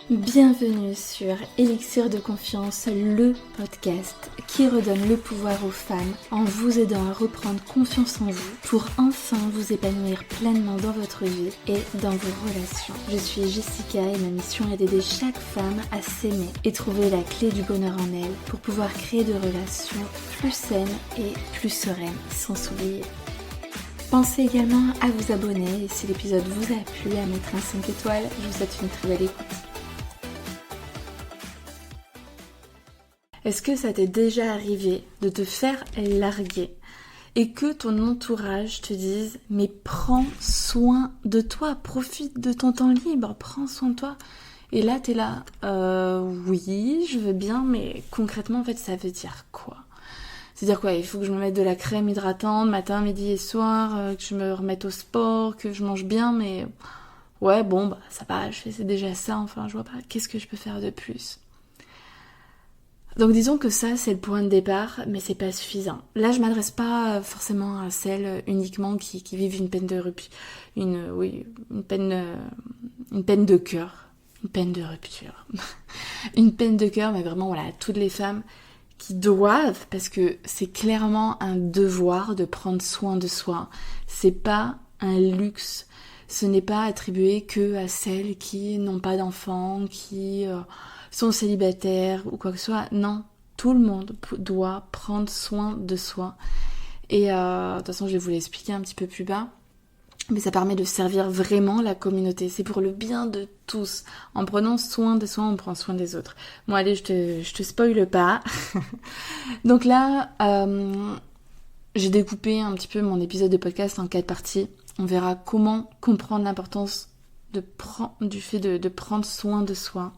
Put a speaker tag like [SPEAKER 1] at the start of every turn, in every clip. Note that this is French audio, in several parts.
[SPEAKER 1] Bienvenue sur Élixir de Confiance, le podcast qui redonne le pouvoir aux femmes en vous aidant à reprendre confiance en vous pour enfin vous épanouir pleinement dans votre vie et dans vos relations. Je suis Jessica et ma mission est d'aider chaque femme à s'aimer et trouver la clé du bonheur en elle pour pouvoir créer des relations plus saines et plus sereines sans s'oublier. Pensez également à vous abonner et si l'épisode vous a plu, à mettre un 5 étoiles. Je vous souhaite une très belle écoute. Est-ce que ça t'est déjà arrivé de te faire larguer et que ton entourage te dise « mais prends soin de toi, profite de ton temps libre, prends soin de toi ». Et là t'es là « oui, je veux bien, mais concrètement en fait ça veut dire quoi ?» C'est-à-dire quoi, il faut que je me mette de la crème hydratante matin, midi et soir, que je me remette au sport, que je mange bien, mais ouais bon bah ça va, c'est déjà ça, enfin je vois pas, qu'est-ce que je peux faire de plus ? Donc disons que ça c'est le point de départ, mais c'est pas suffisant. Là je m'adresse pas forcément à celles uniquement qui vivent une peine de rupture, une peine de cœur, une peine de rupture, une peine de cœur, mais vraiment voilà, toutes les femmes qui doivent, parce que c'est clairement un devoir de prendre soin de soi. C'est pas un luxe, ce n'est pas attribué que à celles qui n'ont pas d'enfants, qui sont célibataires ou quoi que ce soit. Non, tout le monde doit prendre soin de soi. Et de toute façon, je vais vous l'expliquer un petit peu plus bas. Mais ça permet de servir vraiment la communauté. C'est pour le bien de tous. En prenant soin de soi, on prend soin des autres. Bon, allez, je te spoile pas. Donc là, j'ai découpé un petit peu mon épisode de podcast en 4 parties. On verra comment comprendre l'importance du fait de prendre soin de soi.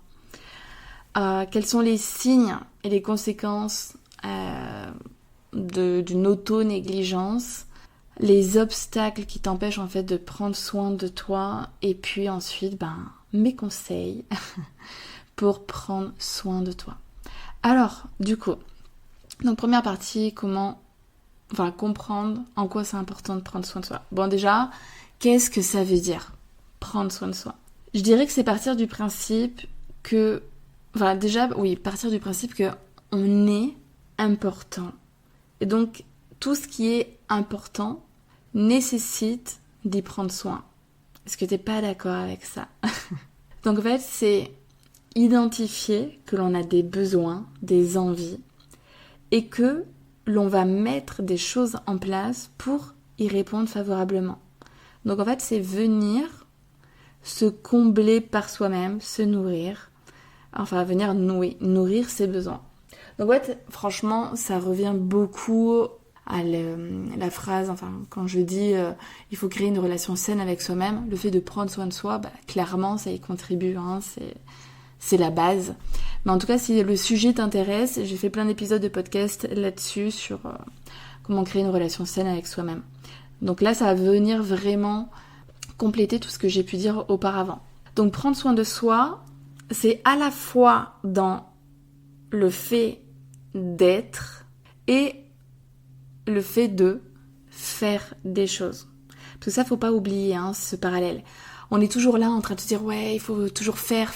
[SPEAKER 1] Quels sont les signes et les conséquences d'une auto-négligence, les obstacles qui t'empêchent en fait de prendre soin de toi, et puis ensuite mes conseils pour prendre soin de toi. Alors du coup, donc première partie, comprendre en quoi c'est important de prendre soin de soi. Bon déjà, qu'est-ce que ça veut dire prendre soin de soi ? Je dirais que c'est partir du principe que partir du principe que on est important. Et donc, tout ce qui est important nécessite d'y prendre soin. Est-ce que t'es pas d'accord avec ça ? Donc en fait, c'est identifier que l'on a des besoins, des envies, et que l'on va mettre des choses en place pour y répondre favorablement. Donc en fait, c'est venir se combler par soi-même, se nourrir, venir nourrir ses besoins. Donc ouais, franchement, ça revient beaucoup à la phrase, quand je dis il faut créer une relation saine avec soi-même, le fait de prendre soin de soi, clairement, ça y contribue, c'est la base. Mais en tout cas, si le sujet t'intéresse, j'ai fait plein d'épisodes de podcast là-dessus, sur comment créer une relation saine avec soi-même. Donc là, ça va venir vraiment compléter tout ce que j'ai pu dire auparavant. Donc prendre soin de soi, c'est à la fois dans le fait d'être et le fait de faire des choses. Parce que ça, faut pas oublier ce parallèle. On est toujours là en train de se dire ouais, il faut toujours faire.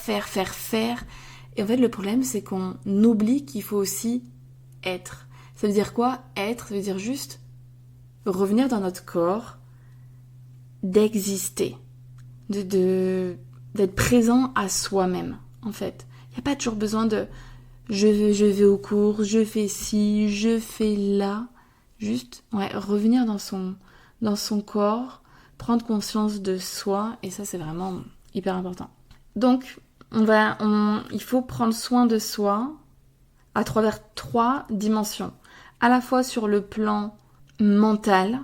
[SPEAKER 1] Et en fait, le problème, c'est qu'on oublie qu'il faut aussi être. Ça veut dire quoi ? Être, ça veut dire juste revenir dans notre corps, d'exister, d'être présent à soi-même. En fait, il n'y a pas toujours besoin de je vais aux cours, je fais ci, je fais là. Juste revenir dans son corps, prendre conscience de soi, et ça c'est vraiment hyper important. Donc il faut prendre soin de soi à travers 3 dimensions, à la fois sur le plan mental,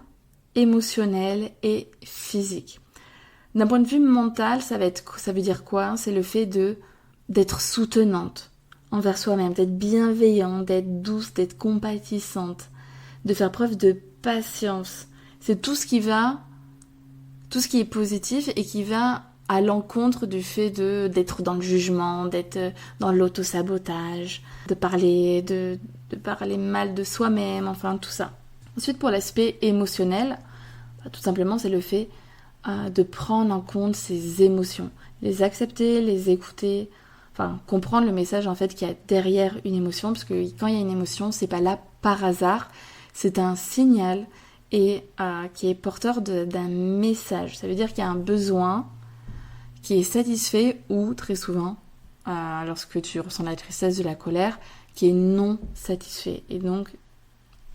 [SPEAKER 1] émotionnel et physique. D'un point de vue mental, ça veut dire quoi ? C'est le fait d'être soutenante envers soi-même, d'être bienveillante, d'être douce, d'être compatissante, de faire preuve de patience. C'est tout ce qui est positif et qui va à l'encontre du fait d'être dans le jugement, d'être dans l'auto-sabotage, de parler mal de soi-même, tout ça. Ensuite, pour l'aspect émotionnel, tout simplement, c'est le fait de prendre en compte ses émotions, les accepter, les écouter, comprendre le message en fait qu'il y a derrière une émotion, parce que quand il y a une émotion, c'est pas là par hasard, c'est un signal et qui est porteur d'un message. Ça veut dire qu'il y a un besoin qui est satisfait ou très souvent, lorsque tu ressens la tristesse, de la colère, qui est non satisfait. Et donc,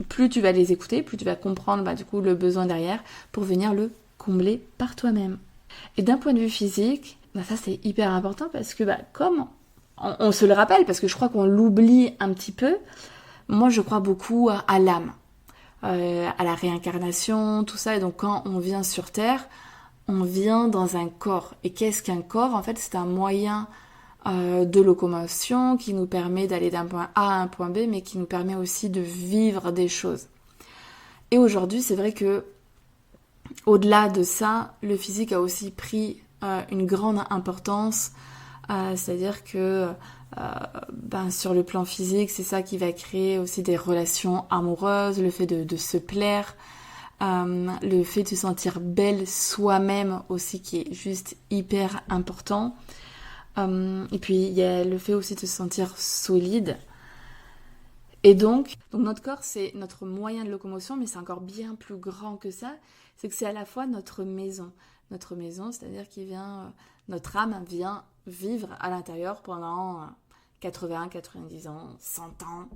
[SPEAKER 1] plus tu vas les écouter, plus tu vas comprendre du coup le besoin derrière pour venir le combler par toi-même. Et d'un point de vue physique, ça c'est hyper important parce que comme on se le rappelle, parce que je crois qu'on l'oublie un petit peu, moi je crois beaucoup à l'âme, à la réincarnation, tout ça. Et donc quand on vient sur Terre, on vient dans un corps. Et qu'est-ce qu'un corps ? En fait, c'est un moyen de locomotion qui nous permet d'aller d'un point A à un point B, mais qui nous permet aussi de vivre des choses. Et aujourd'hui, c'est vrai que au-delà de ça, le physique a aussi pris une grande importance, c'est-à-dire que sur le plan physique, c'est ça qui va créer aussi des relations amoureuses, le fait de se plaire, le fait de se sentir belle soi-même aussi qui est juste hyper important. Et puis il y a le fait aussi de se sentir solide. Et donc notre corps c'est notre moyen de locomotion, mais c'est encore bien plus grand que ça. C'est que c'est à la fois notre maison. Notre maison, c'est-à-dire notre âme vient vivre à l'intérieur pendant 80, 90 ans, 100 ans.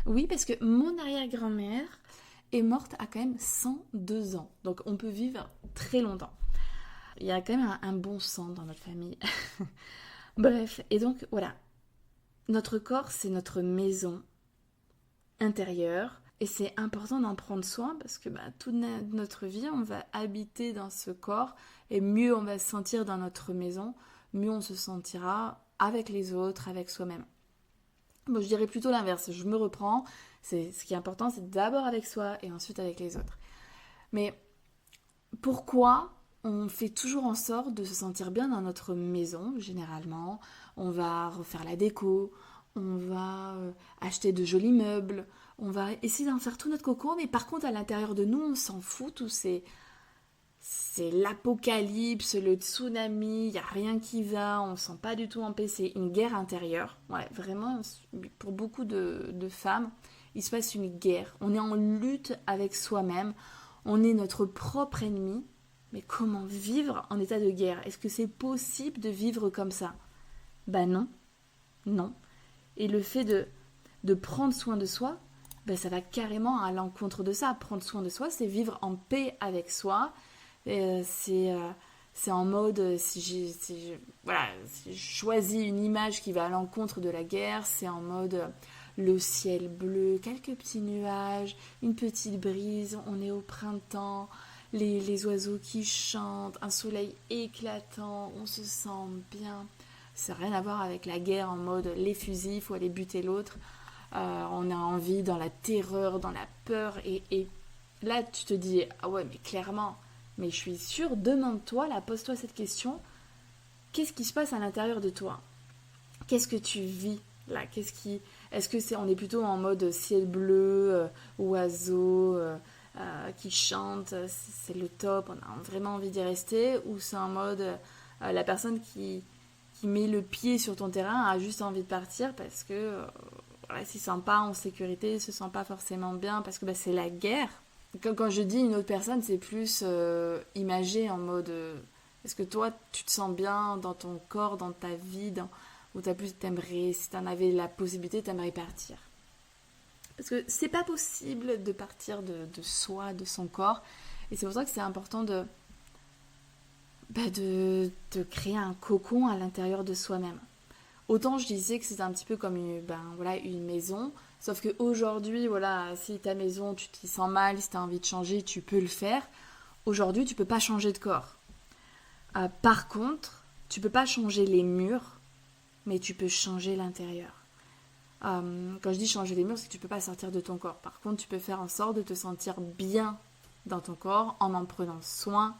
[SPEAKER 1] Oui, parce que mon arrière-grand-mère est morte à quand même 102 ans. Donc on peut vivre très longtemps. Il y a quand même un bon sang dans notre famille. Bref, et donc voilà. Notre corps, c'est notre maison intérieure. Et c'est important d'en prendre soin parce que toute notre vie, on va habiter dans ce corps. Et mieux on va se sentir dans notre maison, mieux on se sentira avec les autres, avec soi-même. Bon, je dirais plutôt l'inverse. Je me reprends. Ce qui est important, c'est d'abord avec soi et ensuite avec les autres. Mais pourquoi on fait toujours en sorte de se sentir bien dans notre maison, généralement? On va refaire la déco, on va acheter de jolis meubles, on va essayer d'en faire tout notre coco, mais par contre, à l'intérieur de nous, on s'en fout, tout c'est l'apocalypse, le tsunami, il n'y a rien qui va, on ne se sent pas du tout en paix, c'est une guerre intérieure. Ouais, vraiment, pour beaucoup de femmes, il se passe une guerre. On est en lutte avec soi-même, on est notre propre ennemi. Mais comment vivre en état de guerre ? Est-ce que c'est possible de vivre comme ça ? Non, non. Et le fait de prendre soin de soi, ça va carrément à l'encontre de ça. Prendre soin de soi, c'est vivre en paix avec soi. C'est en mode, si je choisis une image qui va à l'encontre de la guerre, c'est en mode le ciel bleu, quelques petits nuages, une petite brise, on est au printemps, les oiseaux qui chantent, un soleil éclatant, on se sent bien. Ça n'a rien à voir avec la guerre en mode les fusils, il faut aller buter l'autre. On a envie dans la terreur, dans la peur. Et là, tu te dis, ah ouais, mais clairement, mais je suis sûre, demande-toi, là, pose-toi cette question. Qu'est-ce qui se passe à l'intérieur de toi ? Qu'est-ce que tu vis là ? Est-ce que on est plutôt en mode ciel bleu, oiseaux qui chantent, c'est le top, on a vraiment envie d'y rester, ou c'est en mode la personne qui met le pied sur ton terrain a juste envie de partir parce que il se sent pas en sécurité, il se sent pas forcément bien parce que c'est la guerre. Quand je dis une autre personne, c'est plus imagé en mode est-ce que toi tu te sens bien dans ton corps, dans ta vie, où t'aimerais, si t'en avais la possibilité, t'aimerais partir. Parce que c'est pas possible de partir de soi, de son corps. Et c'est pour ça que c'est important de créer un cocon à l'intérieur de soi-même. Autant je disais que c'est un petit peu comme une maison, sauf qu'aujourd'hui, si ta maison, tu t'y sens mal, si tu as envie de changer, tu peux le faire. Aujourd'hui, tu peux pas changer de corps. Par contre, tu peux pas changer les murs, mais tu peux changer l'intérieur. Quand je dis changer les murs, c'est que tu peux pas sortir de ton corps. Par contre, tu peux faire en sorte de te sentir bien dans ton corps en prenant soin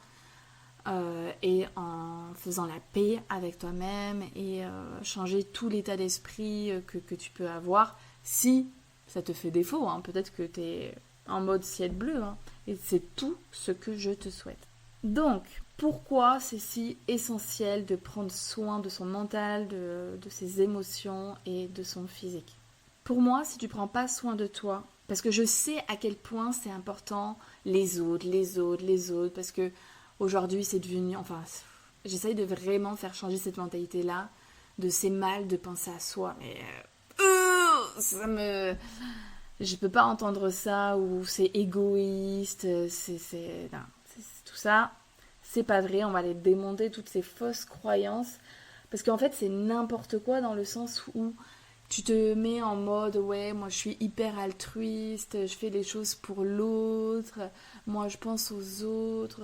[SPEAKER 1] et en faisant la paix avec toi-même et changer tout l'état d'esprit que tu peux avoir si ça te fait défaut. Peut-être que tu es en mode ciel bleu et c'est tout ce que je te souhaite. Donc, pourquoi c'est si essentiel de prendre soin de son mental, de ses émotions et de son physique? Pour moi, si tu prends pas soin de toi, parce que je sais à quel point c'est important les autres, parce que aujourd'hui c'est devenu, enfin, j'essaye de vraiment faire changer cette mentalité-là, de c'est mal de penser à soi, mais je peux pas entendre ça ou c'est égoïste, non, tout ça, c'est pas vrai. On va les démonter toutes ces fausses croyances parce qu'en fait c'est n'importe quoi dans le sens où tu te mets en mode ouais moi je suis hyper altruiste, je fais les choses pour l'autre, moi je pense aux autres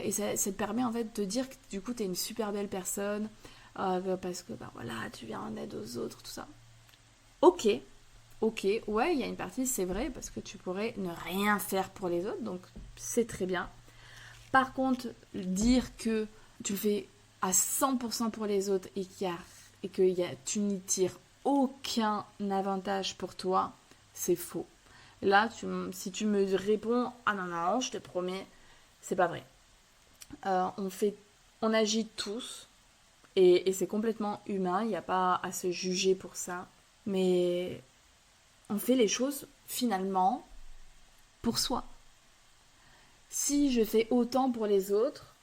[SPEAKER 1] et ça te permet en fait de te dire que du coup t'es une super belle personne parce que bah voilà tu viens en aide aux autres tout ça. Ok, ouais il y a une partie c'est vrai parce que tu pourrais ne rien faire pour les autres donc c'est très bien. Par contre dire que tu le fais à 100% pour les autres et tu n'y tires aucun avantage pour toi, c'est faux. Là, si tu me réponds ah non, non, je te promets, c'est pas vrai. On agit tous et c'est complètement humain, il n'y a pas à se juger pour ça. Mais on fait les choses finalement pour soi. Si je fais autant pour les autres,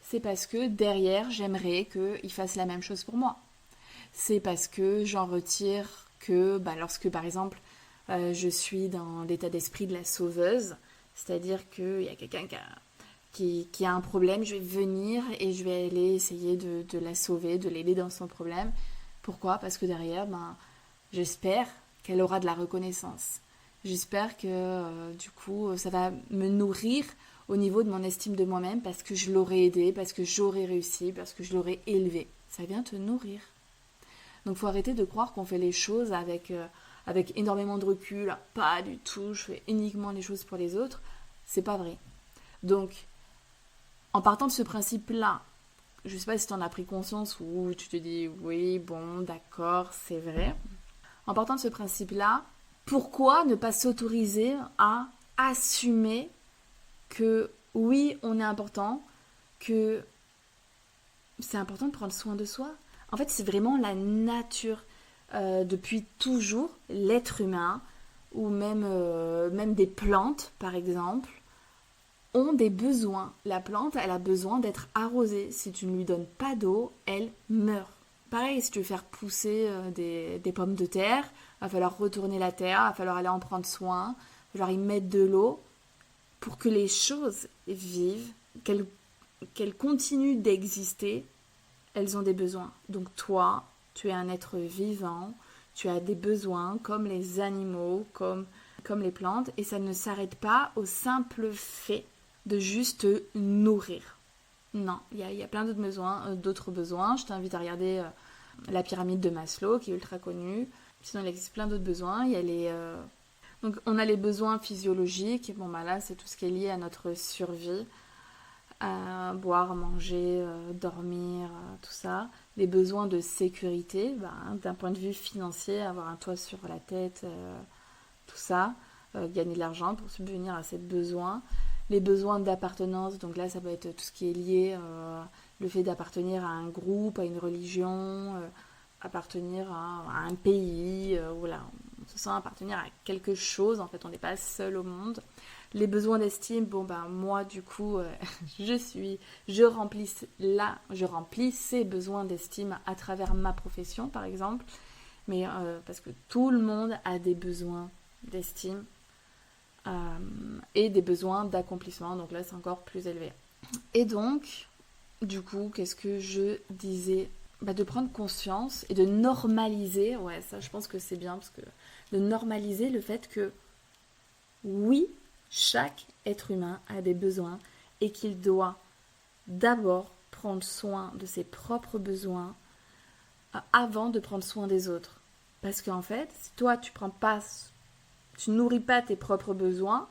[SPEAKER 1] c'est parce que derrière, j'aimerais qu'ils fassent la même chose pour moi. C'est parce que j'en retire que lorsque par exemple je suis dans l'état d'esprit de la sauveuse, c'est-à-dire qu'il y a quelqu'un qui a un problème, je vais venir et je vais aller essayer de la sauver, de l'aider dans son problème. Pourquoi ? Parce que derrière, j'espère qu'elle aura de la reconnaissance. J'espère que du coup ça va me nourrir au niveau de mon estime de moi-même parce que je l'aurais aidé, parce que j'aurais réussi, parce que je l'aurais élevé. Ça vient te nourrir. Donc il faut arrêter de croire qu'on fait les choses avec énormément de recul. Pas du tout, je fais uniquement les choses pour les autres. C'est pas vrai. Donc, en partant de ce principe-là, je sais pas si tu en as pris conscience ou tu te dis oui, bon, d'accord, c'est vrai. En partant de ce principe-là, pourquoi ne pas s'autoriser à assumer que oui, on est important, que c'est important de prendre soin de soi. En fait, c'est vraiment la nature. Depuis toujours, l'être humain, ou même des plantes, par exemple, ont des besoins. La plante, elle a besoin d'être arrosée. Si tu ne lui donnes pas d'eau, elle meurt. Pareil, si tu veux faire pousser des pommes de terre, il va falloir retourner la terre, il va falloir aller en prendre soin, il va falloir y mettre de l'eau pour que les choses vivent, qu'elles continuent d'exister. Elles ont des besoins. Donc toi, tu es un être vivant, tu as des besoins comme les animaux, comme les plantes, et ça ne s'arrête pas au simple fait de juste te nourrir. Non, il y a plein d'autres besoins. Je t'invite à regarder la pyramide de Maslow, qui est ultra connue. Sinon, il existe plein d'autres besoins. Il y a donc, on a les besoins physiologiques. Bon, là, c'est tout ce qui est lié à notre survie. Boire, manger, dormir, tout ça. Les besoins de sécurité, d'un point de vue financier, avoir un toit sur la tête, tout ça. Gagner de l'argent pour subvenir à ces besoins. Les besoins d'appartenance, donc là ça peut être tout ce qui est lié, le fait d'appartenir à un groupe, à une religion, appartenir à un pays, voilà, on se sent appartenir à quelque chose, en fait on n'est pas seul au monde. Les besoins d'estime, moi du coup je remplis ces besoins d'estime à travers ma profession par exemple, mais parce que tout le monde a des besoins d'estime. Et des besoins d'accomplissement, donc là c'est encore plus élevé. Et donc, du coup, qu'est-ce que je disais ? De prendre conscience et de normaliser, ouais ça je pense que c'est bien, parce que de normaliser le fait que oui, chaque être humain a des besoins et qu'il doit d'abord prendre soin de ses propres besoins avant de prendre soin des autres. Parce qu'en fait, si toi tu nourris pas tes propres besoins,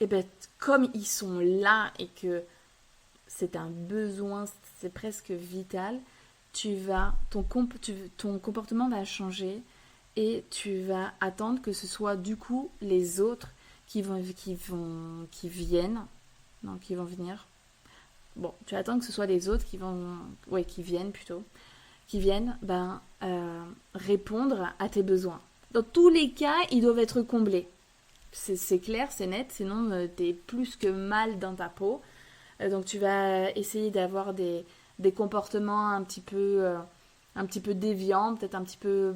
[SPEAKER 1] et comme ils sont là et que c'est un besoin, c'est presque vital, ton comportement va changer et tu vas attendre que ce soit du coup les autres qui viennent donc ils vont venir. Bon, tu attends que ce soit les autres qui viennent plutôt, répondre à tes besoins. Dans tous les cas, ils doivent être comblés. C'est clair, c'est net, sinon t'es plus que mal dans ta peau. Donc tu vas essayer d'avoir des comportements un petit peu déviants, peut-être un petit peu,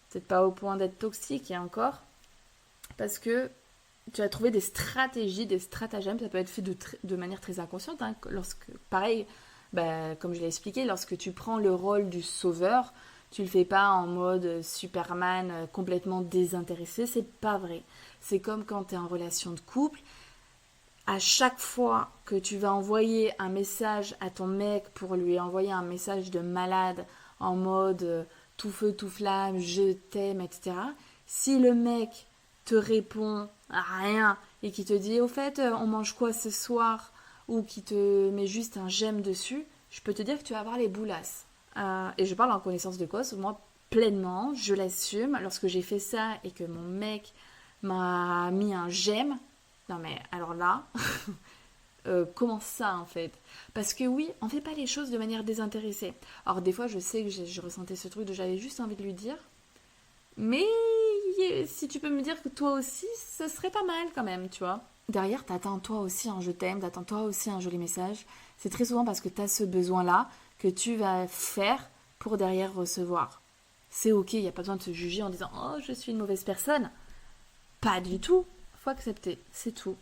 [SPEAKER 1] peut-être pas au point d'être toxique et encore, parce que tu vas trouver des stratégies, des stratagèmes, ça peut être fait de manière très inconsciente, hein, pareil, comme je l'ai expliqué, lorsque tu prends le rôle du sauveur, tu le fais pas en mode Superman complètement désintéressé, c'est pas vrai. C'est comme quand tu es en relation de couple, à chaque fois que tu vas envoyer un message à ton mec pour lui envoyer un message de malade en mode tout feu, tout flamme, je t'aime, etc. Si le mec te répond à rien et qui te dit au fait on mange quoi ce soir ou qui te met juste un j'aime dessus, je peux te dire que tu vas avoir les boulasses. Et je parle en connaissance de cause, moi pleinement, je l'assume. Lorsque j'ai fait ça et que mon mec m'a mis un j'aime, non mais alors là, comment ça en fait? Parce que oui, on fait pas les choses de manière désintéressée. Alors des fois je sais que je ressentais ce truc de j'avais juste envie de lui dire, mais si tu peux me dire que toi aussi, ce serait pas mal quand même, tu vois. Derrière, t'attends toi aussi un je t'aime, t'attends toi aussi un joli message. C'est très souvent parce que t'as ce besoin-là que tu vas faire pour derrière recevoir. C'est ok, il n'y a pas besoin de se juger en disant oh je suis une mauvaise personne. Pas du tout. Faut accepter, c'est tout.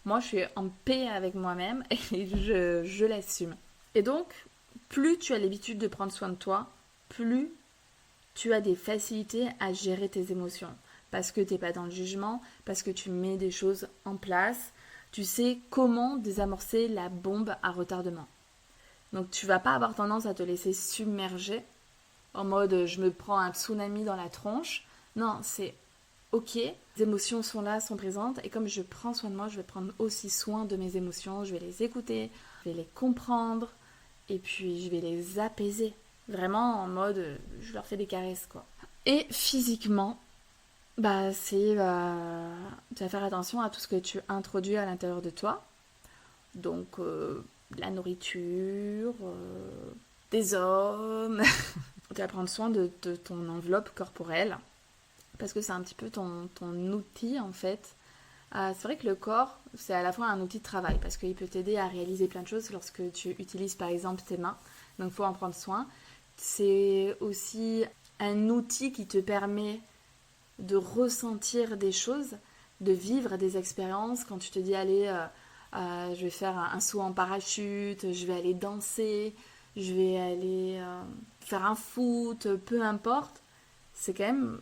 [SPEAKER 1] Moi je suis en paix avec moi-même et je l'assume. Et donc, plus tu as l'habitude de prendre soin de toi, plus tu as des facilités à gérer tes émotions. Parce que tu n'es pas dans le jugement, parce que tu mets des choses en place, tu sais comment désamorcer la bombe à retardement. Donc tu vas pas avoir tendance à te laisser submerger en mode je me prends un tsunami dans la tronche. Non, c'est ok, les émotions sont là, sont présentes, et comme je prends soin de moi, je vais prendre aussi soin de mes émotions, je vais les écouter, je vais les comprendre, et puis je vais les apaiser. Vraiment en mode, je leur fais des caresses, quoi. Et physiquement, tu vas faire attention à tout ce que tu introduis à l'intérieur de toi. Donc, la nourriture, des hommes. Tu vas prendre soin de ton enveloppe corporelle. Parce que c'est un petit peu ton outil, en fait. C'est vrai que le corps, c'est à la fois un outil de travail. Parce qu'il peut t'aider à réaliser plein de choses lorsque tu utilises, par exemple, tes mains. Donc, il faut en prendre soin. C'est aussi un outil qui te permet de ressentir des choses, de vivre des expériences. Quand tu te dis, allez, je vais faire un saut en parachute, je vais aller danser, je vais aller faire un foot, peu importe, c'est quand même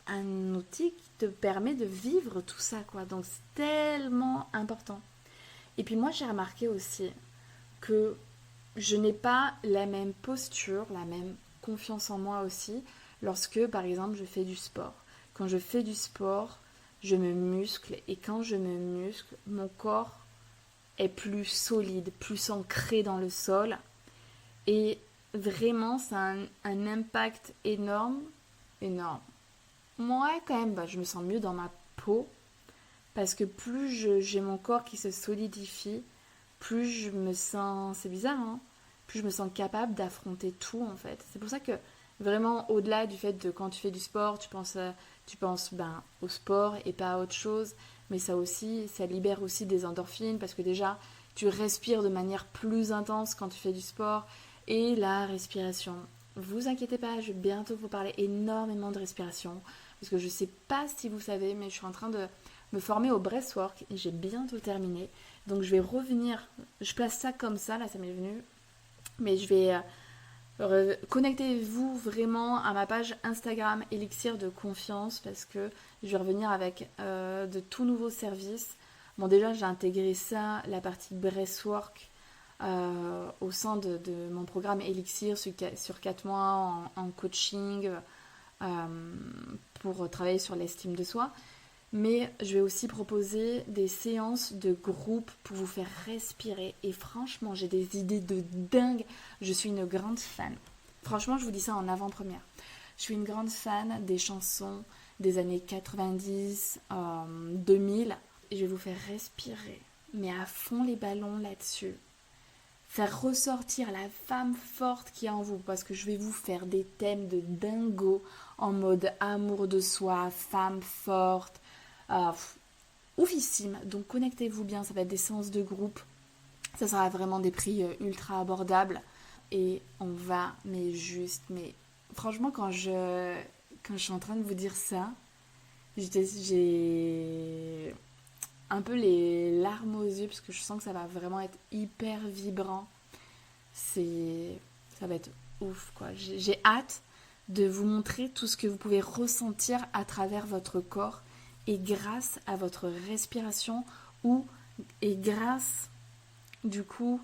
[SPEAKER 1] un outil qui te permet de vivre tout ça, quoi. Donc c'est tellement important. Et puis moi j'ai remarqué aussi que je n'ai pas la même posture, la même confiance en moi aussi lorsque par exemple je fais du sport. Quand je fais du sport, je me muscle et quand je me muscle, mon corps est plus solide, plus ancré dans le sol et vraiment ça a un impact énorme, énorme. Moi quand même, je me sens mieux dans ma peau parce que plus j'ai mon corps qui se solidifie, plus je me sens, c'est bizarre hein, plus je me sens capable d'affronter tout en fait. C'est pour ça que vraiment au-delà du fait de quand tu fais du sport, tu penses au sport et pas à autre chose, mais ça libère aussi des endorphines parce que déjà tu respires de manière plus intense quand tu fais du sport et la respiration. Vous inquiétez pas, je vais bientôt vous parler énormément de respiration parce que je sais pas si vous savez, mais je suis en train de me former au breathwork et j'ai bientôt terminé. Donc je vais revenir, je place ça comme ça, là ça m'est venu, mais je vais connectez-vous vraiment à ma page Instagram Elixir de confiance parce que je vais revenir avec de tout nouveaux services. Bon déjà j'ai intégré ça, la partie breathwork au sein de mon programme Elixir sur 4 mois en coaching pour travailler sur l'estime de soi. Mais je vais aussi proposer des séances de groupe pour vous faire respirer. Et franchement, j'ai des idées de dingue. Je suis une grande fan. Franchement, je vous dis ça en avant-première. Je suis une grande fan des chansons des années 90, 2000. Et je vais vous faire respirer. mais à fond les ballons là-dessus. Faire ressortir la femme forte qui est en vous, parce que je vais vous faire des thèmes de dingo en mode amour de soi, femme forte, oufissime. Donc connectez-vous bien, ça va être des séances de groupe, ça sera vraiment des prix ultra abordables et on va, mais franchement quand je suis en train de vous dire ça, j'ai un peu les larmes aux yeux parce que je sens que ça va vraiment être hyper vibrant. Ça va être ouf quoi. J'ai hâte de vous montrer tout ce que vous pouvez ressentir à travers votre corps et grâce à votre respiration et grâce du coup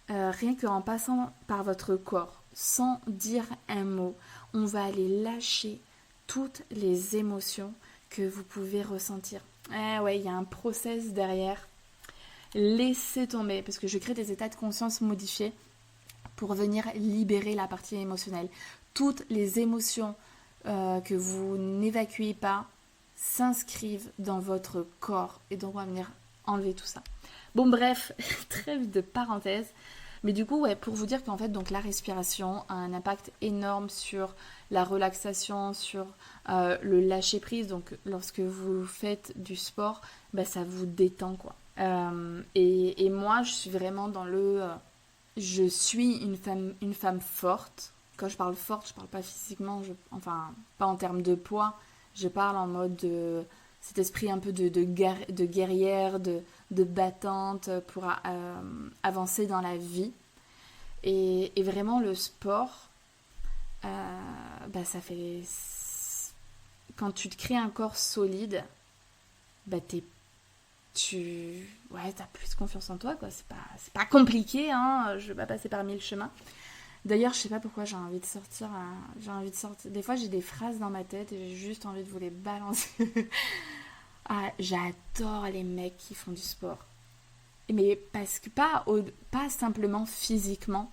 [SPEAKER 1] rien qu'en passant par votre corps sans dire un mot, on va aller lâcher toutes les émotions que vous pouvez ressentir. Ouais, il y a un process derrière. Laissez tomber, parce que je crée des états de conscience modifiés pour venir libérer la partie émotionnelle. Toutes les émotions que vous n'évacuez pas s'inscrivent dans votre corps. Et donc, on va venir enlever tout ça. Bon, bref, trêve de parenthèse. Mais du coup, ouais, pour vous dire qu'en fait, donc la respiration a un impact énorme sur la relaxation, sur le lâcher prise. Donc, lorsque vous faites du sport, bah, ça vous détend, quoi. Et moi, je suis vraiment dans je suis une femme forte. Quand je parle forte, je parle pas physiquement, enfin, pas en termes de poids. Je parle en mode de cet esprit un peu de guerrière, de battante pour avancer dans la vie. Et vraiment, le sport, bah, ça fait... Quand tu te crées un corps solide, bah, t'as plus de confiance en toi, quoi. C'est pas compliqué, hein. Je vais pas passer par 1000 chemins. D'ailleurs, je sais pas pourquoi j'ai envie de sortir. Des fois, j'ai des phrases dans ma tête et j'ai juste envie de vous les balancer. J'adore les mecs qui font du sport. Mais parce que pas simplement physiquement,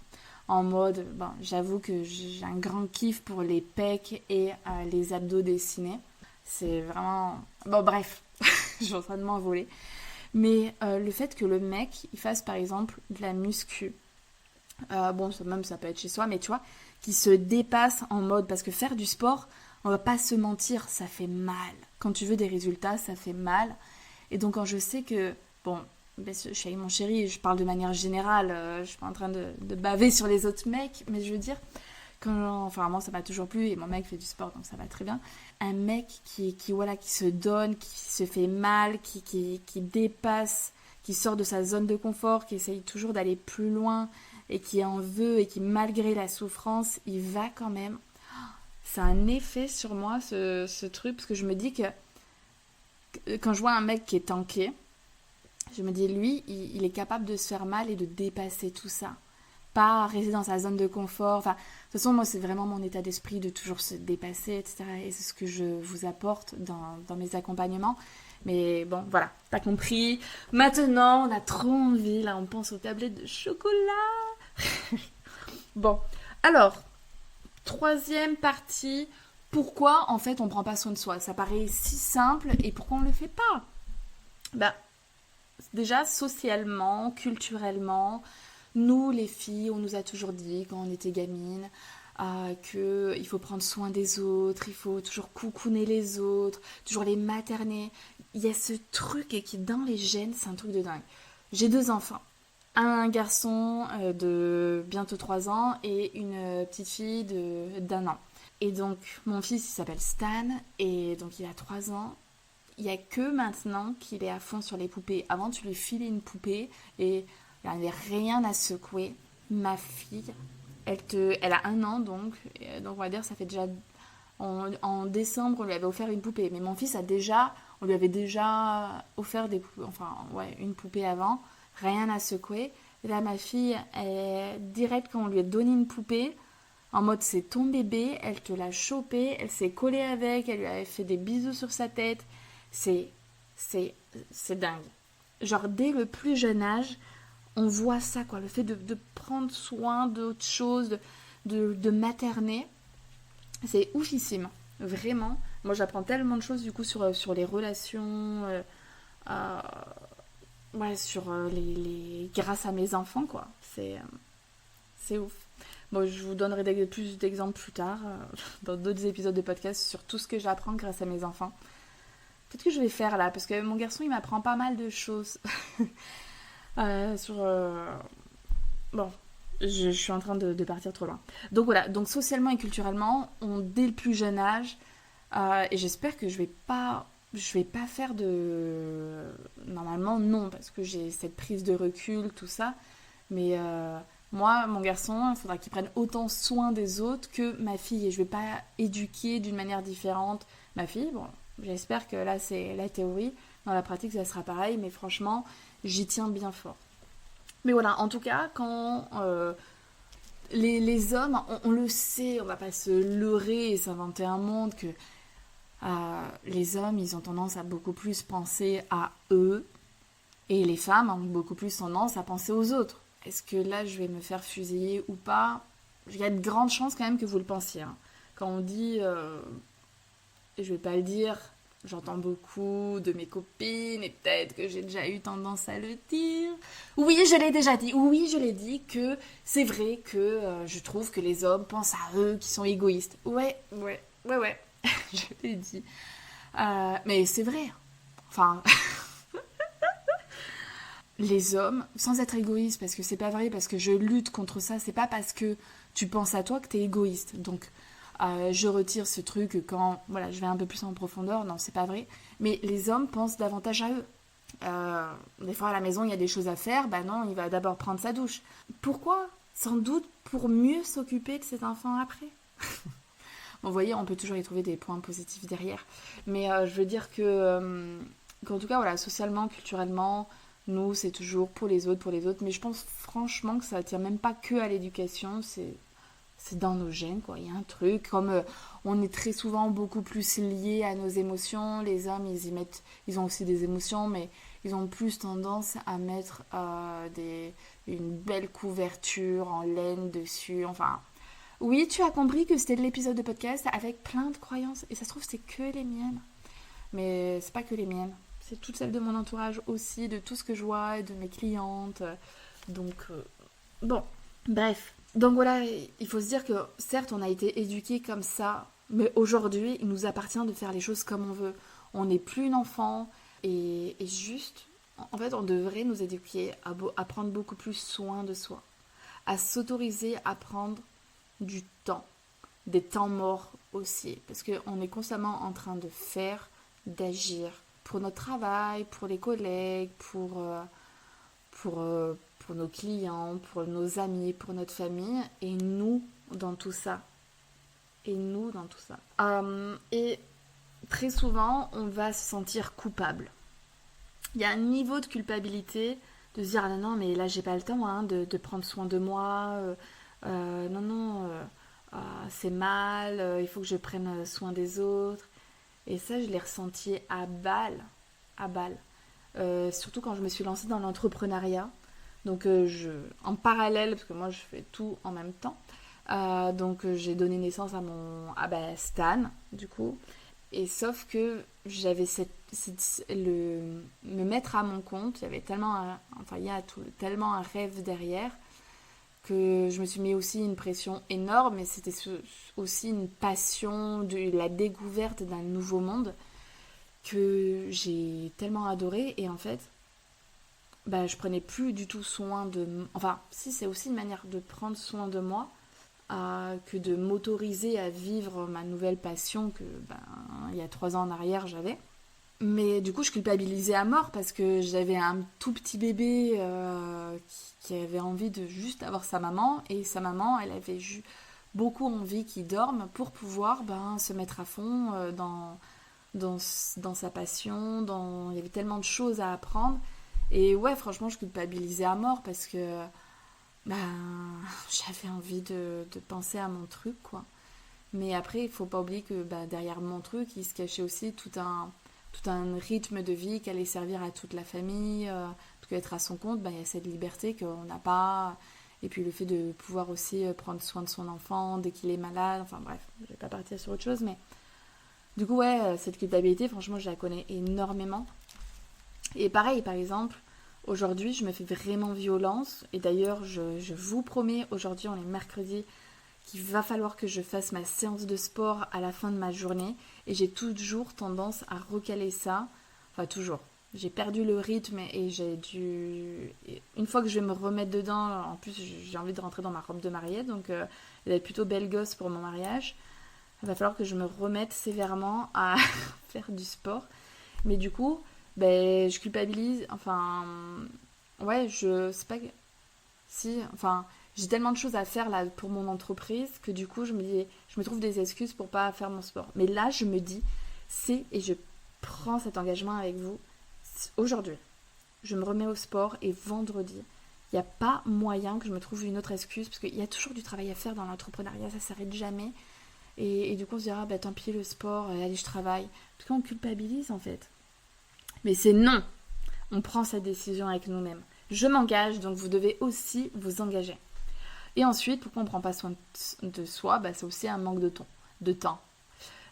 [SPEAKER 1] en mode, bon, j'avoue que j'ai un grand kiff pour les pecs et les abdos dessinés. C'est vraiment... Bon, bref, je suis en train de m'envoler. Mais le fait que le mec, il fasse par exemple de la muscu, bon, ça peut être chez soi, mais tu vois, qui se dépasse en mode... Parce que faire du sport, on va pas se mentir, ça fait mal. Quand tu veux des résultats, ça fait mal. Et donc quand je sais que... Bon, je suis avec mon chéri, je parle de manière générale, je suis pas en train de baver sur les autres mecs, mais je veux dire, enfin moi ça m'a toujours plu et mon mec fait du sport donc ça va très bien. Un mec qui se donne, qui se fait mal, qui dépasse, qui sort de sa zone de confort, qui essaye toujours d'aller plus loin et qui en veut et qui malgré la souffrance, il va quand même. Ça a un effet sur moi ce truc parce que je me dis que quand je vois un mec qui est tanké, je me dis, lui, il est capable de se faire mal et de dépasser tout ça. Pas rester dans sa zone de confort. Enfin, de toute façon, moi, c'est vraiment mon état d'esprit de toujours se dépasser, etc. Et c'est ce que je vous apporte dans mes accompagnements. Mais bon, voilà, t'as compris. Maintenant, on a trop envie, là, on pense aux tablettes de chocolat. Bon, alors, troisième partie. Pourquoi, en fait, on prend pas soin de soi? Ça paraît si simple et pourquoi on le fait pas? Bah, déjà, socialement, culturellement, nous, les filles, on nous a toujours dit, quand on était gamine, qu'il faut prendre soin des autres, il faut toujours coucouner les autres, toujours les materner. Il y a ce truc qui, dans les gènes, c'est un truc de dingue. J'ai 2 enfants. Un garçon de bientôt 3 ans et une petite fille d'1 an. Et donc, mon fils, il s'appelle Stan, et donc il a 3 ans. Il n'y a que maintenant qu'il est à fond sur les poupées. Avant, tu lui filais une poupée et il n'y avait rien à secouer. Ma fille, elle a 1 an donc on va dire ça fait déjà... En décembre, on lui avait offert une poupée. Mais mon fils on lui avait déjà offert une poupée avant. Rien à secouer. Et là, ma fille, direct quand on lui a donné une poupée, en mode c'est ton bébé, elle te l'a chopé, elle s'est collée avec, elle lui avait fait des bisous sur sa tête. C'est dingue. Genre, dès le plus jeune âge, on voit ça, quoi. Le fait de prendre soin d'autre chose, de materner, c'est oufissime. Vraiment. Moi, j'apprends tellement de choses, du coup, sur les relations. Ouais, sur grâce à mes enfants, quoi. C'est ouf. Bon, je vous donnerai plus d'exemples plus tard, dans d'autres épisodes de podcast, sur tout ce que j'apprends grâce à mes enfants. Peut-être que je vais faire là, parce que mon garçon, il m'apprend pas mal de choses. Bon, je suis en train de partir trop loin. Donc voilà, donc socialement et culturellement, dès le plus jeune âge, et j'espère que je vais pas faire de... Normalement, non, parce que j'ai cette prise de recul, tout ça. Mais moi, mon garçon, il faudra qu'il prenne autant soin des autres que ma fille. Et je vais pas éduquer d'une manière différente ma fille. Bon, j'espère que là, c'est la théorie. Dans la pratique, ça sera pareil. Mais franchement, j'y tiens bien fort. Mais voilà, en tout cas, quand les hommes, on le sait, on va pas se leurrer et s'inventer un monde que les hommes, ils ont tendance à beaucoup plus penser à eux et les femmes ont beaucoup plus tendance à penser aux autres. Est-ce que là, je vais me faire fusiller ou pas? Il y a de grandes chances quand même que vous le pensiez. Hein. Quand on dit, et je vais pas le dire, j'entends beaucoup de mes copines et peut-être que j'ai déjà eu tendance à le dire. Oui, je l'ai déjà dit. Oui, je l'ai dit que c'est vrai que je trouve que les hommes pensent à eux, qui sont égoïstes. Ouais. Je l'ai dit. Mais c'est vrai. Enfin, les hommes, sans être égoïste, parce que c'est pas vrai, parce que je lutte contre ça, c'est pas parce que tu penses à toi que t'es égoïste. Donc, je retire ce truc quand, voilà, je vais un peu plus en profondeur. Non, c'est pas vrai. Mais les hommes pensent davantage à eux. Des fois, à la maison, il y a des choses à faire. Bah non, il va d'abord prendre sa douche. Pourquoi? Sans doute pour mieux s'occuper de ses enfants après. Bon, vous voyez, on peut toujours y trouver des points positifs derrière. Mais je veux dire qu'en tout cas, voilà, socialement, culturellement, nous, c'est toujours pour les autres. Mais je pense franchement que ça ne tient même pas que à l'éducation. C'est dans nos gènes, quoi. Il y a un truc, comme on est très souvent beaucoup plus liés à nos émotions. Les hommes, ils ont aussi des émotions, mais ils ont plus tendance à mettre une belle couverture en laine dessus. Enfin, oui, tu as compris que c'était l'épisode de podcast avec plein de croyances. Et ça se trouve, c'est que les miennes. Mais c'est pas que les miennes. C'est toutes celles de mon entourage aussi, de tout ce que je vois, et de mes clientes. Donc, bon, bref. Donc voilà, il faut se dire que certes, on a été éduqués comme ça, mais aujourd'hui, il nous appartient de faire les choses comme on veut. On n'est plus une enfant et juste, en fait, on devrait nous éduquer à prendre beaucoup plus soin de soi, à s'autoriser à prendre du temps, des temps morts aussi, parce qu'on est constamment en train de faire, d'agir pour notre travail, pour les collègues, pour nos clients, pour nos amis, pour notre famille, et nous dans tout ça. Et très souvent, on va se sentir coupable. Il y a un niveau de culpabilité de se dire ah non, mais là j'ai pas le temps hein, de prendre soin de moi, c'est mal, il faut que je prenne soin des autres. Et ça, je l'ai ressenti à balle. Surtout quand je me suis lancée dans l'entrepreneuriat. Donc, en parallèle, parce que moi, je fais tout en même temps. Donc, j'ai donné naissance à Stan, du coup. Et sauf que j'avais me mettre à mon compte, il y avait tellement un rêve derrière que je me suis mis aussi une pression énorme, et c'était aussi une passion de la découverte d'un nouveau monde que j'ai tellement adoré. Et en fait, je prenais plus du tout soin de... Enfin, si, c'est aussi une manière de prendre soin de moi que de m'autoriser à vivre ma nouvelle passion que, il y a 3 ans en arrière, j'avais. Mais du coup, je culpabilisais à mort parce que j'avais un tout petit bébé qui avait envie de juste avoir sa maman. Et sa maman, elle avait beaucoup envie qu'il dorme pour pouvoir se mettre à fond dans sa passion. Il y avait tellement de choses à apprendre. Et ouais, franchement, je culpabilisais à mort parce que j'avais envie de penser à mon truc, quoi. Mais après, il faut pas oublier que derrière mon truc, il se cachait aussi tout un rythme de vie qui allait servir à toute la famille, parce qu'être à son compte, il y a cette liberté qu'on n'a pas, et puis le fait de pouvoir aussi prendre soin de son enfant dès qu'il est malade, enfin bref, je vais pas partir sur autre chose, mais du coup ouais, cette culpabilité, franchement, je la connais énormément. Et pareil, par exemple, Aujourd'hui, je me fais vraiment violence. Et d'ailleurs, je vous promets, aujourd'hui, on est mercredi, qu'il va falloir que je fasse ma séance de sport à la fin de ma journée. Et j'ai toujours tendance à recaler ça. Enfin, toujours. J'ai perdu le rythme et j'ai dû... Une fois que je vais me remettre dedans, en plus, j'ai envie de rentrer dans ma robe de mariée. Donc, elle est plutôt belle gosse pour mon mariage. Il va falloir que je me remette sévèrement à faire du sport. Mais du coup, ben, je culpabilise. Enfin, ouais, je sais pas. Si, enfin, j'ai tellement de choses à faire là pour mon entreprise que du coup, je me trouve des excuses pour pas faire mon sport. Mais là, je me dis, et je prends cet engagement avec vous, aujourd'hui, je me remets au sport et vendredi, il n'y a pas moyen que je me trouve une autre excuse parce qu'il y a toujours du travail à faire dans l'entrepreneuriat, ça s'arrête jamais. Et du coup, on se dira, bah tant pis le sport, allez, je travaille. Parce qu'on culpabilise en fait. Mais c'est non. On prend cette décision avec nous-mêmes. Je m'engage, donc vous devez aussi vous engager. Et ensuite, pourquoi on ne prend pas soin de soi, bah, c'est aussi un manque de temps.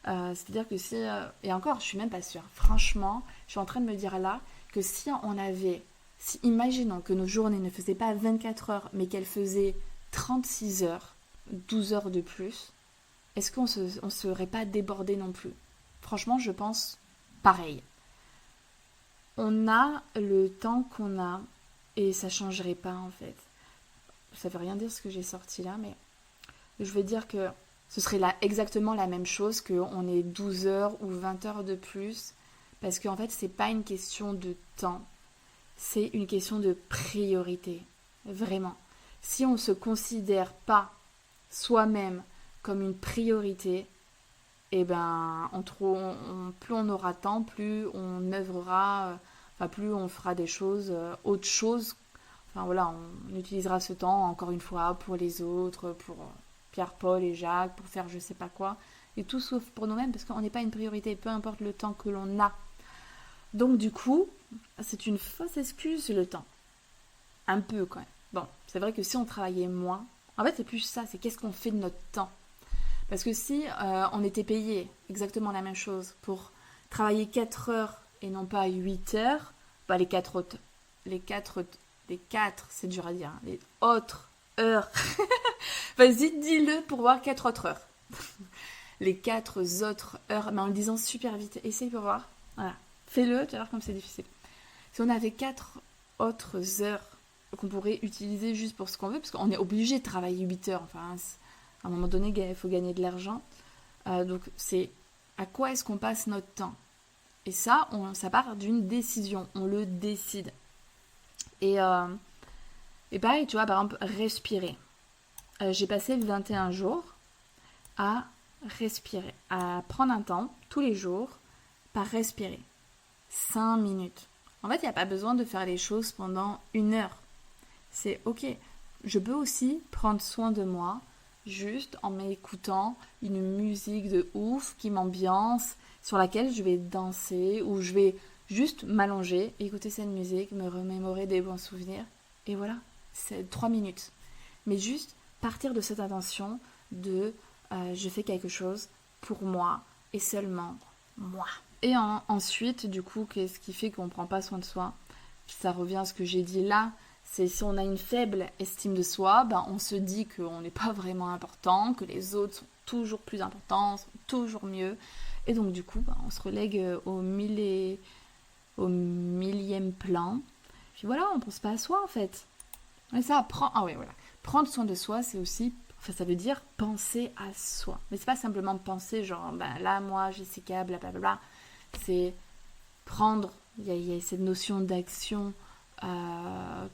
[SPEAKER 1] C'est-à-dire que si... et encore, je suis même pas sûre. Franchement, je suis en train de me dire là que si on avait... Si, imaginons que nos journées ne faisaient pas 24 heures, mais qu'elles faisaient 36 heures, 12 heures de plus, est-ce qu'on ne serait pas débordé non plus? Franchement, je pense pareil. On a le temps qu'on a et ça changerait pas en fait. Ça veut rien dire ce que j'ai sorti là, mais je veux dire que ce serait là exactement la même chose qu'on ait 12 heures ou 20 heures de plus. Parce qu'en fait, c'est pas une question de temps, c'est une question de priorité. Vraiment. Si on ne se considère pas soi-même comme une priorité, et ben, plus on aura temps, plus on œuvrera, enfin, plus on fera des choses, autre chose. Enfin voilà, on utilisera ce temps, encore une fois, pour les autres, pour Pierre, Paul et Jacques, pour faire je sais pas quoi. Et tout sauf pour nous-mêmes, parce qu'on n'est pas une priorité, peu importe le temps que l'on a. Donc du coup, c'est une fausse excuse le temps. Un peu quand même. Bon, c'est vrai que si on travaillait moins, en fait c'est plus ça, c'est qu'est-ce qu'on fait de notre temps. Parce que si on était payé exactement la même chose pour travailler 4 heures et non pas 8 heures, bah les 4, c'est dur à dire, hein, les autres heures. Vas-y, dis-le pour voir 4 autres heures. Les 4 autres heures, mais en le disant super vite. Essaye pour voir. Voilà. Fais-le, tu vas voir comme c'est difficile. Si on avait 4 autres heures qu'on pourrait utiliser juste pour ce qu'on veut, parce qu'on est obligé de travailler 8 heures, enfin, à un moment donné, il faut gagner de l'argent. Donc, c'est à quoi est-ce qu'on passe notre temps? Et ça, ça part d'une décision. On le décide. Et pareil, tu vois, par exemple, respirer. J'ai passé 21 jours à respirer, à prendre un temps tous les jours par respirer. 5 minutes. En fait, il n'y a pas besoin de faire les choses pendant 1 heure. C'est ok. Je peux aussi prendre soin de moi juste en m'écoutant une musique de ouf qui m'ambiance, sur laquelle je vais danser ou je vais juste m'allonger, écouter cette musique, me remémorer des bons souvenirs. Et voilà, c'est 3 minutes. Mais juste partir de cette intention de je fais quelque chose pour moi et seulement moi. Et ensuite, du coup, qu'est-ce qui fait qu'on ne prend pas soin de soi? Ça revient à ce que j'ai dit là. C'est si on a une faible estime de soi, ben on se dit qu'on n'est pas vraiment important, que les autres sont toujours plus importants, sont toujours mieux. Et donc du coup, ben, on se relègue au millième plan. Puis voilà, on ne pense pas à soi en fait. Et ça, prendre soin de soi, c'est aussi, enfin, ça veut dire penser à soi. Mais c'est pas simplement penser genre, ben là, moi, Jessica, blablabla. C'est prendre, il y a cette notion d'action.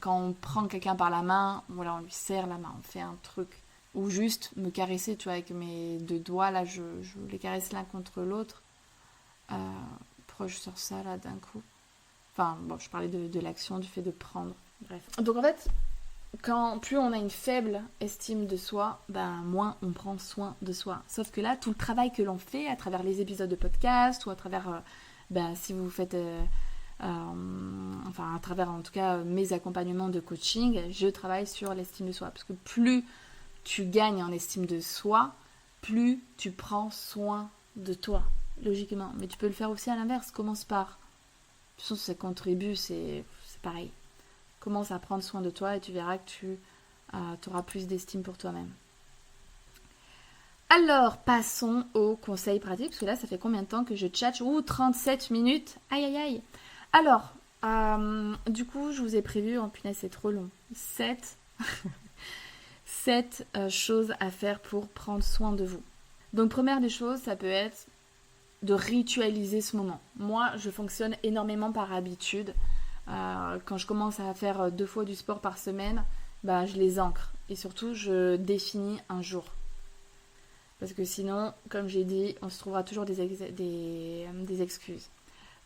[SPEAKER 1] Quand on prend quelqu'un par la main, voilà, on lui serre la main, on fait un truc. Ou juste me caresser, tu vois, avec mes 2 doigts, là, je les caresse l'un contre l'autre. Pourquoi je sors ça, là, d'un coup? Enfin, bon, je parlais de l'action, du fait de prendre. Bref. Donc, en fait, plus on a une faible estime de soi, ben, moins on prend soin de soi. Sauf que là, tout le travail que l'on fait à travers les épisodes de podcast ou à travers, si vous faites... enfin à travers en tout cas mes accompagnements de coaching, je travaille sur l'estime de soi parce que plus tu gagnes en estime de soi, plus tu prends soin de toi, logiquement. Mais tu peux le faire aussi à l'inverse, commence par, de toute façon ça contribue, c'est pareil, commence à prendre soin de toi et tu verras que tu auras plus d'estime pour toi-même. Alors, passons aux conseils pratiques, parce que là, ça fait combien de temps que je tchatche? 37 minutes. Aïe, aïe, aïe. Alors, du coup, je vous ai prévu, oh punaise, c'est trop long, 7 choses à faire pour prendre soin de vous. Donc, première des choses, ça peut être de ritualiser ce moment. Moi, je fonctionne énormément par habitude. Quand je commence à faire 2 fois du sport par semaine, je les ancre. Et surtout, je définis un jour. Parce que sinon, comme j'ai dit, on se trouvera toujours des excuses.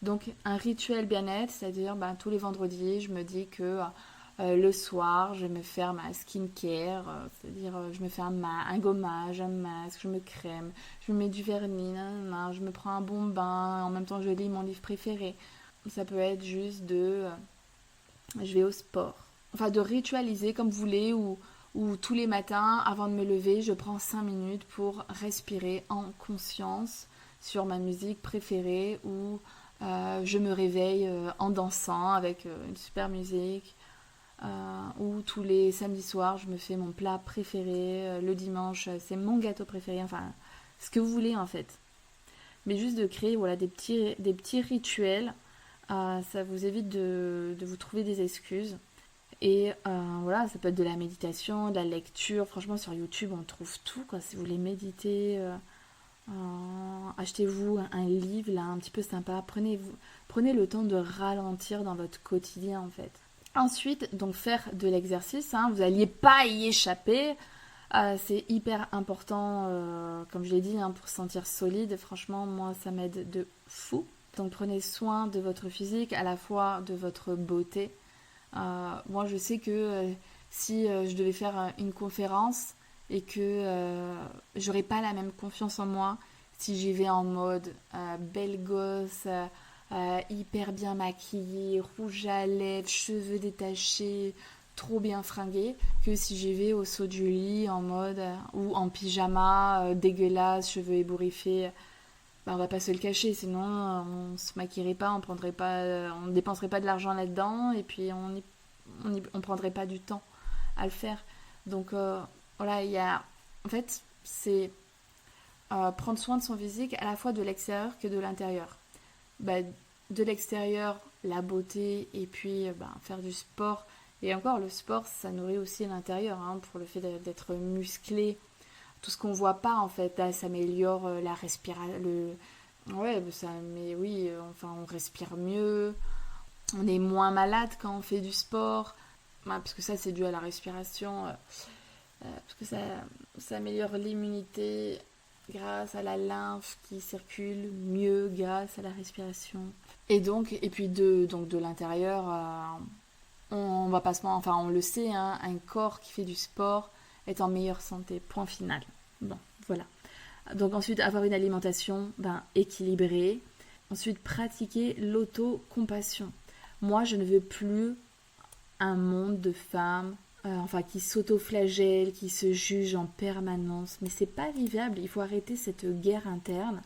[SPEAKER 1] Donc, un rituel bien-être, c'est-à-dire tous les vendredis, je me dis que le soir, je vais me faire ma skincare, c'est-à-dire je me fais un gommage, un masque, je me crème, je me mets du vernis, je me prends un bon bain, en même temps je lis mon livre préféré. Ça peut être juste je vais au sport. Enfin, de ritualiser comme vous voulez, ou tous les matins, avant de me lever, je prends 5 minutes pour respirer en conscience sur ma musique préférée, ou je me réveille en dansant avec une super musique. Ou tous les samedis soirs, je me fais mon plat préféré. Le dimanche, c'est mon gâteau préféré. Enfin, ce que vous voulez en fait. Mais juste de créer des petits rituels, ça vous évite de vous trouver des excuses. Et ça peut être de la méditation, de la lecture. Franchement, sur YouTube, on trouve tout, quoi. Si vous voulez méditer, achetez-vous un livre là, un petit peu sympa. Prenez le temps de ralentir dans votre quotidien, en fait. Ensuite, donc faire de l'exercice, vous n'alliez pas y échapper. C'est hyper important, comme je l'ai dit, pour se sentir solide. Franchement, moi, ça m'aide de fou. Donc prenez soin de votre physique, à la fois de votre beauté. Moi, je sais que si je devais faire une conférence et que j'aurais pas la même confiance en moi si j'y vais en mode belle gosse, hyper bien maquillée, rouge à lèvres, cheveux détachés, trop bien fringuée, que si j'y vais au saut du lit en mode ou en pyjama, dégueulasse, cheveux ébouriffés. On va pas se le cacher, sinon on se maquillerait pas, on dépenserait pas de l'argent là-dedans, et puis on prendrait pas du temps à le faire. Donc en fait, c'est prendre soin de son physique à la fois de l'extérieur que de l'intérieur. De l'extérieur, la beauté, et puis faire du sport. Et encore, le sport, ça nourrit aussi l'intérieur, pour le fait d'être musclé. Tout ce qu'on voit pas, en fait, là, ça améliore la respiration. On respire mieux. On est moins malade quand on fait du sport. Parce que ça, c'est dû à la respiration. Parce que ça améliore l'immunité grâce à la lymphe qui circule mieux grâce à la respiration. Et puis de l'intérieur, on va pas on le sait, un corps qui fait du sport est en meilleure santé. Point final. Bon, voilà. Donc ensuite, avoir une alimentation équilibrée. Ensuite, pratiquer l'autocompassion. Moi, je ne veux plus un monde de femmes qui s'auto-flagellent, qui se jugent en permanence. Mais c'est pas vivable, il faut arrêter cette guerre interne.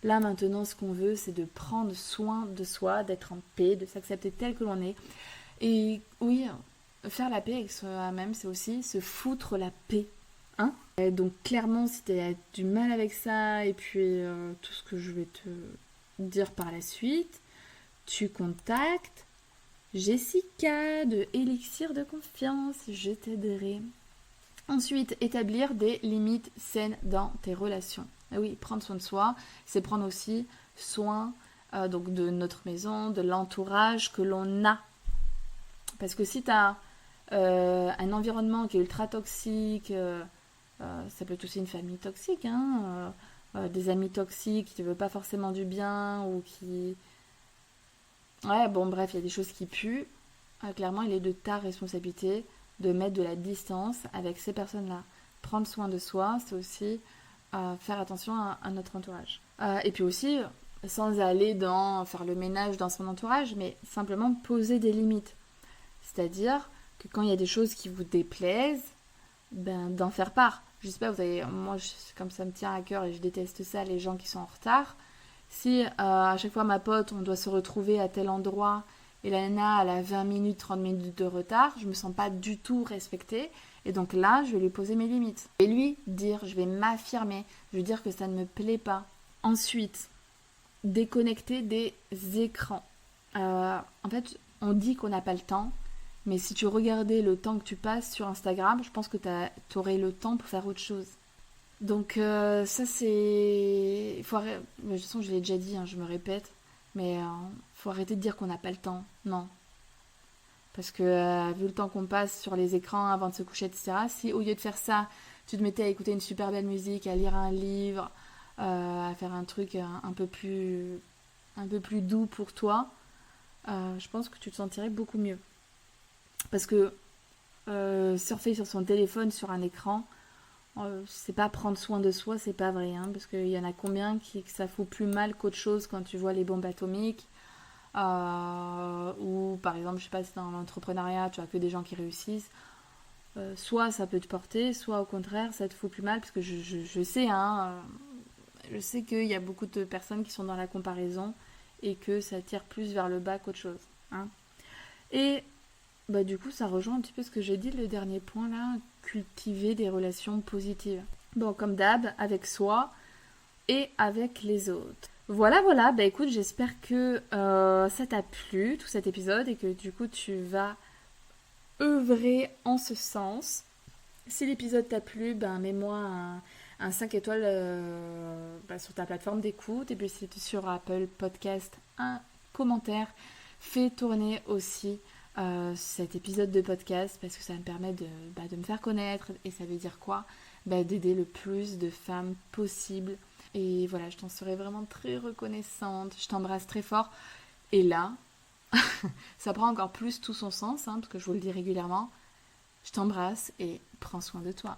[SPEAKER 1] Là, maintenant, ce qu'on veut, c'est de prendre soin de soi, d'être en paix, de s'accepter tel que l'on est. Et oui, faire la paix avec soi-même, c'est aussi se foutre la paix. Et donc, clairement, si tu as du mal avec ça, et puis tout ce que je vais te dire par la suite, tu contactes Jessica de Élixir de Confiance, je t'aiderai. Ensuite, établir des limites saines dans tes relations. Et oui, prendre soin de soi, c'est prendre aussi soin de notre maison, de l'entourage que l'on a. Parce que si tu as un environnement qui est ultra toxique, ça peut être aussi une famille toxique, des amis toxiques qui ne te veulent pas forcément du bien, ou qui... bref, il y a des choses qui puent. Clairement, il est de ta responsabilité de mettre de la distance avec ces personnes-là. Prendre soin de soi, c'est aussi faire attention à notre entourage. Et puis aussi, sans aller dans faire le ménage dans son entourage, mais simplement poser des limites. C'est-à-dire que quand il y a des choses qui vous déplaisent, d'en faire part. Je sais pas, comme ça me tient à cœur et je déteste ça, les gens qui sont en retard. Si à chaque fois ma pote, on doit se retrouver à tel endroit et la nana elle a 20 minutes, 30 minutes de retard, je me sens pas du tout respectée. Et donc là, je vais lui poser mes limites. Et lui, je vais m'affirmer, je vais dire que ça ne me plaît pas. Ensuite, déconnecter des écrans. En fait, on dit qu'on n'a pas le temps, mais si tu regardais le temps que tu passes sur Instagram, je pense que tu aurais le temps pour faire autre chose. Donc ça c'est... De toute façon, je l'ai déjà dit, hein, je me répète, mais faut arrêter de dire qu'on n'a pas le temps. Non. Parce que vu le temps qu'on passe sur les écrans avant de se coucher, etc., si au lieu de faire ça, tu te mettais à écouter une super belle musique, à lire un livre, à faire un truc un peu plus doux pour toi, je pense que tu te sentirais beaucoup mieux. Parce que surfer sur son téléphone, sur un écran, c'est pas prendre soin de soi, c'est pas vrai. Hein, parce qu'il y en a combien que ça fout plus mal qu'autre chose quand tu vois les bombes atomiques. Ou par exemple, je sais pas si dans l'entrepreneuriat, tu as que des gens qui réussissent. Soit ça peut te porter, soit au contraire, ça te fout plus mal. Parce que je sais, hein, je sais qu'il y a beaucoup de personnes qui sont dans la comparaison et que ça tire plus vers le bas qu'autre chose. Hein. Et bah, du coup, ça rejoint un petit peu ce que j'ai dit, le dernier point là, cultiver des relations positives. Bon, comme d'hab, avec soi et avec les autres. Voilà, bah écoute, j'espère que ça t'a plu, tout cet épisode, et que du coup, tu vas œuvrer en ce sens. Si l'épisode t'a plu, ben mets-moi un 5 étoiles sur ta plateforme d'écoute. Et puis si tu es sur Apple Podcast, un commentaire. Fais tourner aussi cet épisode de podcast parce que ça me permet de me faire connaître. Et ça veut dire quoi? D'aider le plus de femmes possible. Et voilà, je t'en serais vraiment très reconnaissante. Je t'embrasse très fort. Et là, ça prend encore plus tout son sens, hein, parce que je vous le dis régulièrement. Je t'embrasse et prends soin de toi.